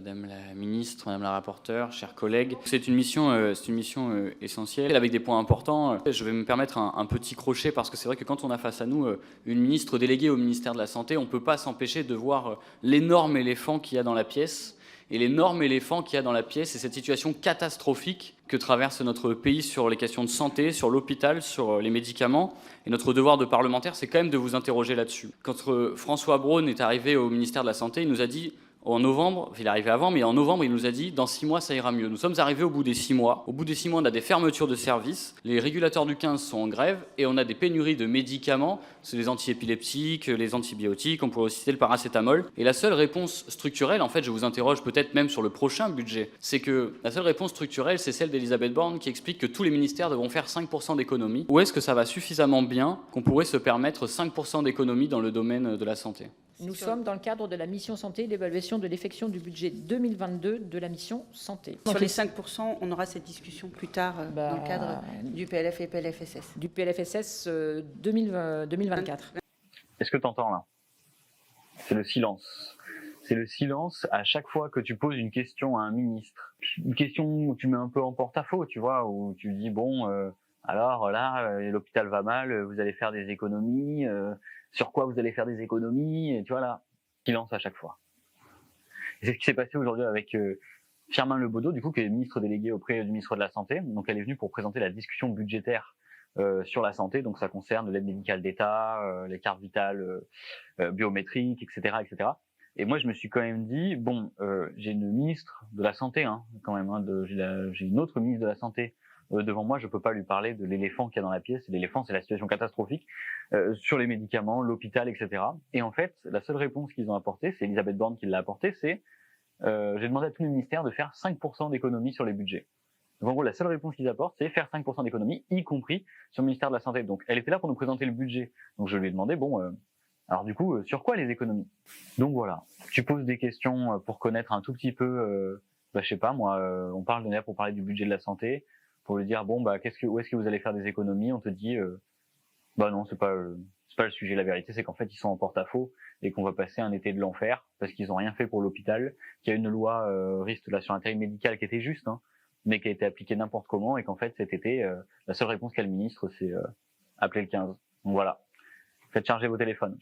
Madame la ministre, Madame la rapporteure, chers collègues. C'est une mission essentielle avec des points importants. Je vais me permettre un petit crochet parce que c'est vrai que quand on a face à nous une ministre déléguée au ministère de la Santé, on ne peut pas s'empêcher de voir l'énorme éléphant qu'il y a dans la pièce. Et l'énorme éléphant qu'il y a dans la pièce, c'est cette situation catastrophique que traverse notre pays sur les questions de santé, sur l'hôpital, sur les médicaments. Et notre devoir de parlementaire, c'est quand même de vous interroger là-dessus. Quand François Braun est arrivé au ministère de la Santé, il nous a dit en novembre, il est arrivé avant, mais en novembre, il nous a dit dans 6 mois, ça ira mieux. Nous sommes arrivés au bout des 6 mois. Au bout des 6 mois, on a des fermetures de services, les régulateurs du 15 sont en grève et on a des pénuries de médicaments. C'est les antiépileptiques, les antibiotiques, on pourrait aussi citer le paracétamol. Et la seule réponse structurelle, en fait, je vous interroge peut-être même sur le prochain budget, c'est que la seule réponse structurelle, c'est celle d'Elisabeth Borne qui explique que tous les ministères devront faire 5% d'économies. Ou est-ce que ça va suffisamment bien qu'on pourrait se permettre 5% d'économies dans le domaine de la santé ? Nous sommes dans le cadre de la mission santé, l'évaluation de l'effection du budget 2022 de la mission santé. Sur les 5%, on aura cette discussion plus tard dans le cadre du PLF et PLFSS. Du PLFSS 2024. Est-ce que tu entends là ? C'est le silence. C'est le silence à chaque fois que tu poses une question à un ministre. Une question où tu mets un peu en porte-à-faux, tu vois, où tu dis bon, alors là, l'hôpital va mal, vous allez faire des économies. Sur quoi vous allez faire des économies, et tu vois là, silence à chaque fois. Et c'est ce qui s'est passé aujourd'hui avec Firmin Lebaudot, du coup, qui est ministre délégué auprès du ministre de la Santé. Donc elle est venue pour présenter la discussion budgétaire sur la santé. Donc ça concerne l'aide médicale d'État, les cartes vitales biométriques, etc., etc. Et moi, je me suis quand même dit, bon, j'ai une ministre de la Santé, quand même, j'ai une autre ministre de la Santé devant moi, je peux pas lui parler de l'éléphant qu'il y a dans la pièce. L'éléphant, c'est la situation catastrophique sur les médicaments, l'hôpital, etc. Et en fait, la seule réponse qu'ils ont apportée, c'est Elisabeth Borne qui l'a apportée, c'est j'ai demandé à tous les ministères de faire 5% d'économie sur les budgets. Donc en gros, la seule réponse qu'ils apportent, c'est faire 5% d'économie, y compris sur le ministère de la Santé. Donc elle était là pour nous présenter le budget. Donc je lui ai demandé, bon, alors du coup, sur quoi les économies ? Donc voilà, tu poses des questions pour connaître un tout petit peu, je sais pas moi, on parle de nerfs pour parler du budget de la santé, pour lui dire bon bah où est-ce que vous allez faire des économies, on te dit bah non, c'est pas le sujet. La vérité, c'est qu'en fait ils sont en porte-à-faux et qu'on va passer un été de l'enfer parce qu'ils ont rien fait pour l'hôpital, qu'il y a une loi risque là sur l'intérim médical qui était juste, mais qui a été appliquée n'importe comment et qu'en fait cet été la seule réponse qu'a le ministre c'est appeler le 15. Donc voilà, faites charger vos téléphones.